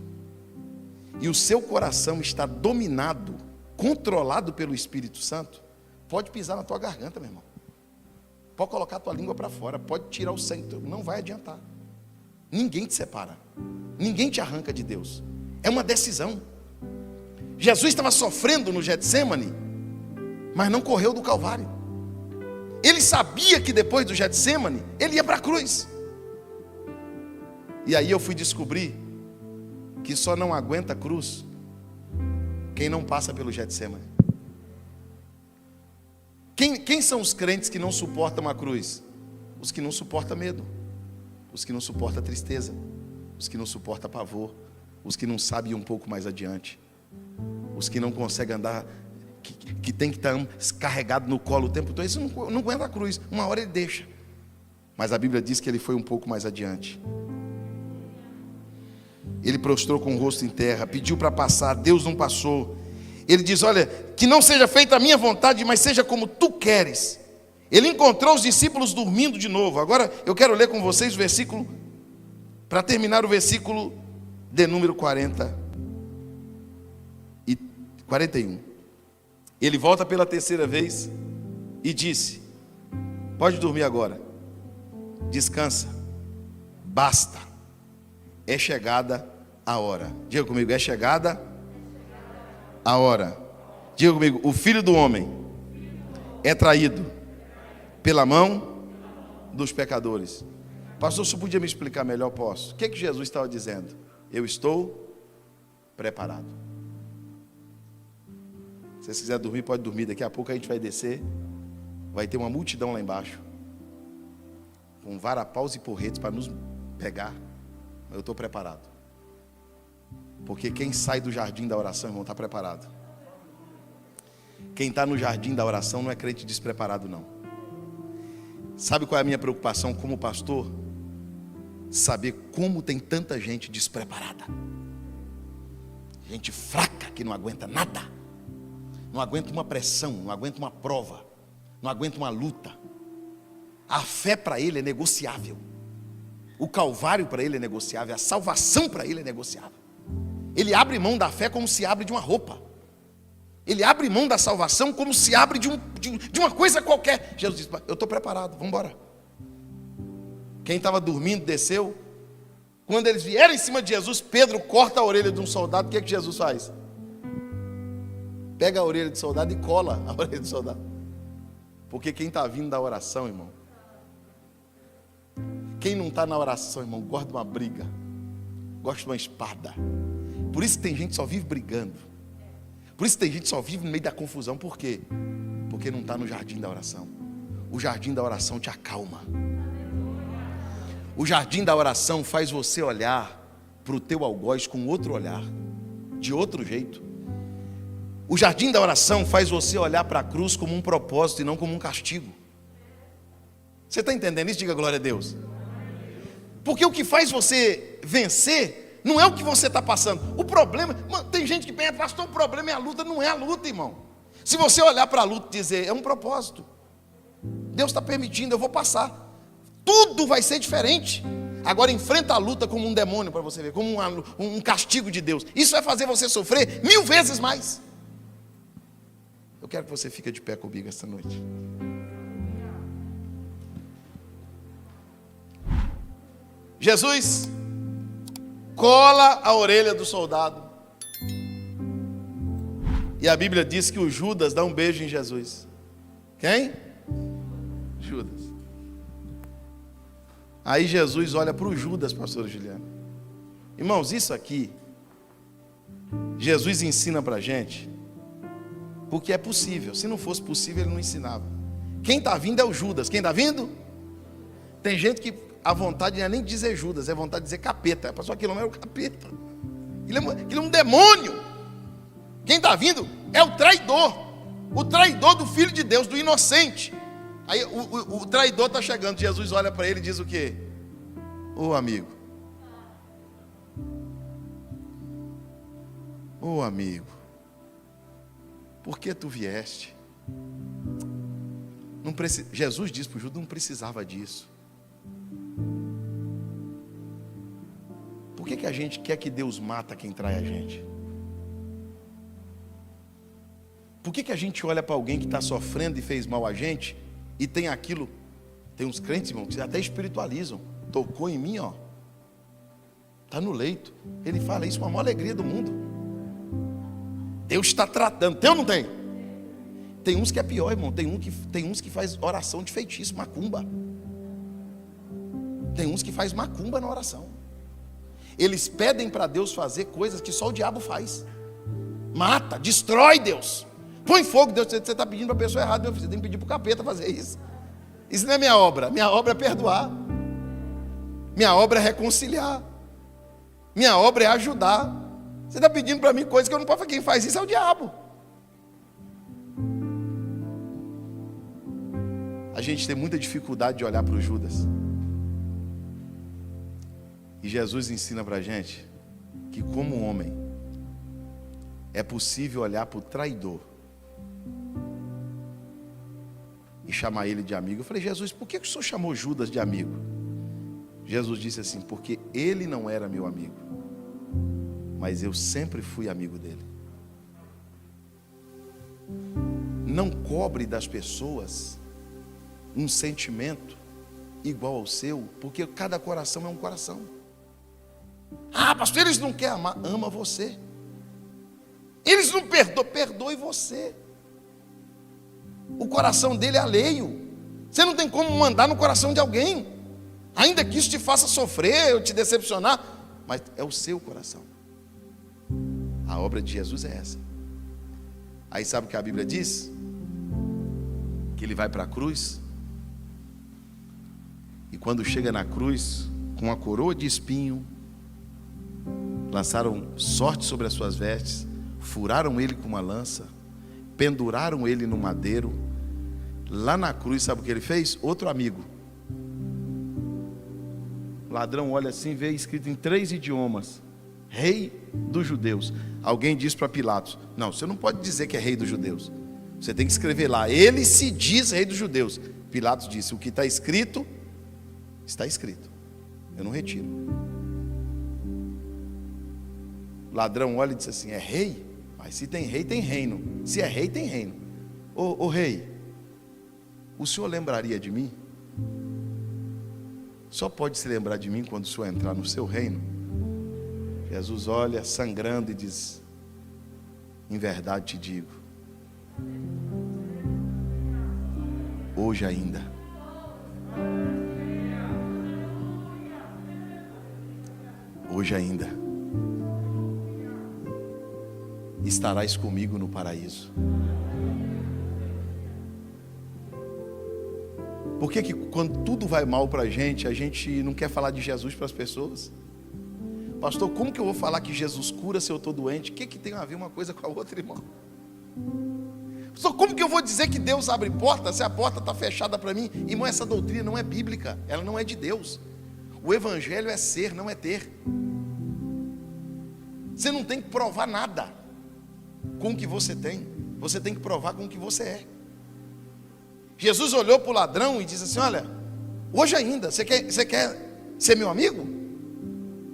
e o seu coração está dominado, controlado pelo Espírito Santo, pode pisar na tua garganta, meu irmão. Pode colocar a tua língua para fora, pode tirar o sangue, não vai adiantar. Ninguém te separa. Ninguém te arranca de Deus. É uma decisão. Jesus estava sofrendo no Getsemane, mas não correu do Calvário. Ele sabia que depois do Getsemane, ele ia para a cruz. E aí eu fui descobrir que só não aguenta a cruz quem não passa pelo Getsemane. Quem são os crentes que não suportam a cruz? Os que não suportam medo, os que não suportam tristeza, os que não suportam pavor, os que não sabem ir um pouco mais adiante, os que não conseguem andar, que tem que estar carregado no colo o tempo todo. Isso não aguenta a cruz, uma hora ele deixa. Mas a Bíblia diz que ele foi um pouco mais adiante. Ele prostrou com o rosto em terra, pediu para passar, Deus não passou. Ele diz: olha, que não seja feita a minha vontade, mas seja como tu queres. Ele encontrou os discípulos dormindo de novo. Agora eu quero ler com vocês o versículo, para terminar o versículo de número 40 e 41. Ele volta pela terceira vez e disse: pode dormir agora, descansa, basta, é chegada a hora. Diga comigo: é chegada a hora. Diga comigo: o Filho do Homem é traído pela mão dos pecadores. Pastor, você podia me explicar melhor? Posso. O que Jesus estava dizendo? Eu estou preparado. Se você quiser dormir, pode dormir. Daqui a pouco a gente vai descer. Vai ter uma multidão lá embaixo, com varapaus e porretes para nos pegar. Mas eu estou preparado. Porque quem sai do jardim da oração, irmão, está preparado. Quem está no jardim da oração não é crente despreparado, não. Sabe qual é a minha preocupação como pastor? Saber como tem tanta gente despreparada. Gente fraca que não aguenta nada. Não aguenta uma pressão, não aguenta uma prova, não aguenta uma luta. A fé para ele é negociável. O Calvário para ele é negociável. A salvação para ele é negociável. Ele abre mão da fé como se abre de uma roupa. Ele abre mão da salvação como se abre de uma coisa qualquer. Jesus disse: eu estou preparado, vamos embora. Quem estava dormindo desceu. Quando eles vieram em cima de Jesus, Pedro corta a orelha de um soldado. O que Jesus faz? Pega a orelha do soldado e cola a orelha do soldado. Porque quem está vindo da oração, irmão, quem não está na oração, irmão, gosta de uma briga, gosta de uma espada. Por isso tem gente que só vive brigando. Por isso tem gente que só vive no meio da confusão. Por quê? Porque não está no jardim da oração. O jardim da oração te acalma. O jardim da oração faz você olhar para o teu algoz com outro olhar, de outro jeito. O jardim da oração faz você olhar para a cruz como um propósito e não como um castigo. Você está entendendo isso? Diga glória a Deus. Porque o que faz você vencer não é o que você está passando. O problema, tem gente que pensa: pastor, o problema é a luta. Não é a luta, irmão. Se você olhar para a luta e dizer: é um propósito, Deus está permitindo, eu vou passar, tudo vai ser diferente. Agora enfrenta a luta como um demônio, para você ver, como um castigo de Deus. Isso vai fazer você sofrer 1000 vezes mais. Eu quero que você fique de pé comigo esta noite. Jesus cola a orelha do soldado. E a Bíblia diz que o Judas dá um beijo em Jesus. Quem? Judas. Aí Jesus olha para o Judas, pastor Juliano. Irmãos, isso aqui Jesus ensina para a gente porque é possível. Se não fosse possível, ele não ensinava. Quem está vindo é o Judas. Quem está vindo? Tem gente que a vontade não é nem dizer Judas, é vontade de dizer capeta. Pastor, aquilo não é o capeta. Aquilo é um demônio. Quem está vindo é o traidor. O traidor do Filho de Deus, do inocente. Aí o traidor está chegando. Jesus olha para ele e diz o quê? Ô amigo. Ô amigo. Por que tu vieste? Jesus disse para o Judas: não precisava disso. Por que a gente quer que Deus mata quem trai a gente? Por que a gente olha para alguém que está sofrendo e fez mal a gente e tem aquilo? Tem uns crentes, irmão, que até espiritualizam. Tocou em mim, ó. está no leito. Ele fala isso com a maior alegria do mundo. Deus está tratando. Tem ou não tem? Tem uns que é pior, irmão. Tem uns que faz oração de feitiço, macumba. Tem uns que faz macumba na oração. Eles pedem para Deus fazer coisas que só o diabo faz. Mata, destrói Deus. Põe fogo, Deus. Você está pedindo para a pessoa errada, meu filho. Você tem que pedir para o capeta fazer isso. Isso não é minha obra. Minha obra é perdoar. Minha obra é reconciliar. Minha obra é ajudar. Você está pedindo para mim coisas que eu não posso fazer. Quem faz isso é o diabo. A gente tem muita dificuldade de olhar para o Judas. E Jesus ensina para a gente que, como homem, é possível olhar para o traidor e chamar ele de amigo. Eu falei: Jesus, por que o senhor chamou Judas de amigo? Jesus disse assim: porque ele não era meu amigo, mas eu sempre fui amigo dele. Não cobre das pessoas um sentimento igual ao seu, porque cada coração é um coração. Ah, pastor, eles não querem amar. Ama você. Eles não perdoam. Perdoe você. O coração dele é alheio. Você não tem como mandar no coração de alguém, ainda que isso te faça sofrer ou te decepcionar, mas é o seu coração. A obra de Jesus é essa. Aí sabe o que a Bíblia diz? Que ele vai para a cruz, e quando chega na cruz, com a coroa de espinho, lançaram sorte sobre as suas vestes, furaram ele com uma lança, penduraram ele no madeiro. Lá na cruz, sabe o que ele fez? Outro amigo. O ladrão olha assim, vê escrito em 3 idiomas: Rei dos Judeus. Alguém diz para Pilatos: não, você não pode dizer que é Rei dos Judeus. Você tem que escrever lá: ele se diz Rei dos Judeus. Pilatos disse: o que está escrito, está escrito. Eu não retiro. O ladrão olha e diz assim: é rei? Mas se tem rei, tem reino. Se é rei, tem reino. Ô rei, o senhor lembraria de mim? Só pode se lembrar de mim quando o senhor entrar no seu reino. Jesus olha sangrando e diz: em verdade te digo, hoje ainda. Hoje ainda estarás comigo no paraíso. Por que quando tudo vai mal para a gente não quer falar de Jesus para as pessoas? Pastor, como que eu vou falar que Jesus cura se eu estou doente? O que tem a ver uma coisa com a outra, irmão? Pastor, como que eu vou dizer que Deus abre porta se a porta está fechada para mim? Irmão, essa doutrina não é bíblica, ela não é de Deus. O evangelho é ser, não é ter. Você não tem que provar nada com o que você tem. Você tem que provar com o que você é. Jesus olhou para o ladrão e disse assim: olha, hoje ainda, você quer ser meu amigo?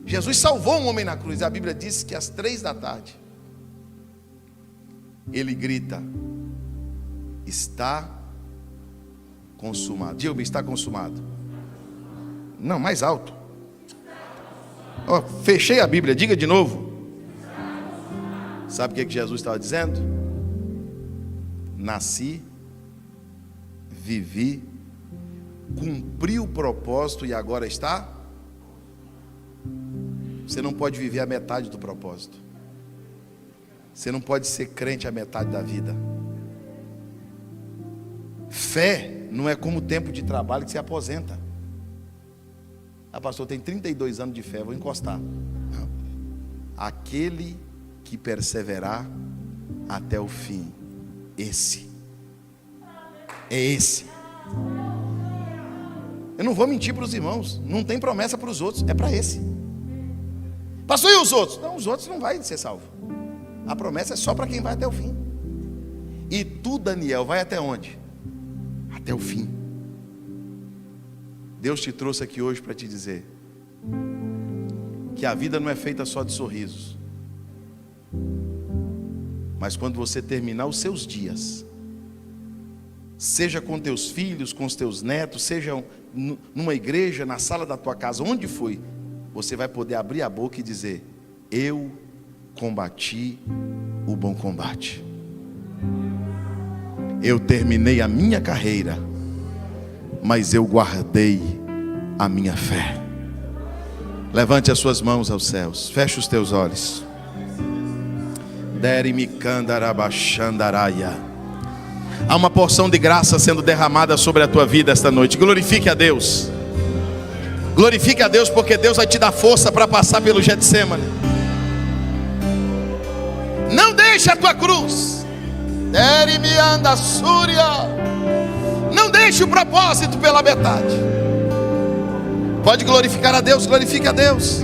Jesus salvou um homem na cruz. A Bíblia diz que às 3 da tarde ele grita: está consumado. Diga-me, está consumado. Não, mais alto. Oh, fechei a Bíblia, diga de novo. Sabe o que Jesus estava dizendo? Nasci, vivi, cumpri o propósito e agora está. Você não pode viver a metade do propósito. Você não pode ser crente a metade da vida. Fé não é como o tempo de trabalho que se aposenta. Ah, pastor, tem 32 anos de fé, vou encostar. Não. Aquele que perseverar até o fim, esse é esse. Eu não vou mentir para os irmãos, não tem promessa para os outros, é para esse. Pastor, e os outros? Não, os outros não vão ser salvos. A promessa é só para quem vai até o fim. E tu, Daniel, vai até onde? Até o fim. Deus te trouxe aqui hoje para te dizer que a vida não é feita só de sorrisos, mas quando você terminar os seus dias, seja com teus filhos, com os teus netos, seja numa igreja, na sala da tua casa, onde foi, você vai poder abrir a boca e dizer: eu combati o bom combate, eu terminei a minha carreira, mas eu guardei a minha fé. Levante as suas mãos aos céus, feche os teus olhos. Há uma porção de graça sendo derramada sobre a tua vida esta noite. Glorifique a Deus. Glorifique a Deus, porque Deus vai te dar força para passar pelo Getsemane. Não deixe a tua cruz. Não deixe o propósito pela metade. Pode glorificar a Deus, glorifique a Deus.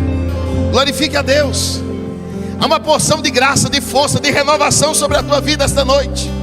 Glorifique a Deus. Há uma porção de graça, de força, de renovação sobre a tua vida esta noite.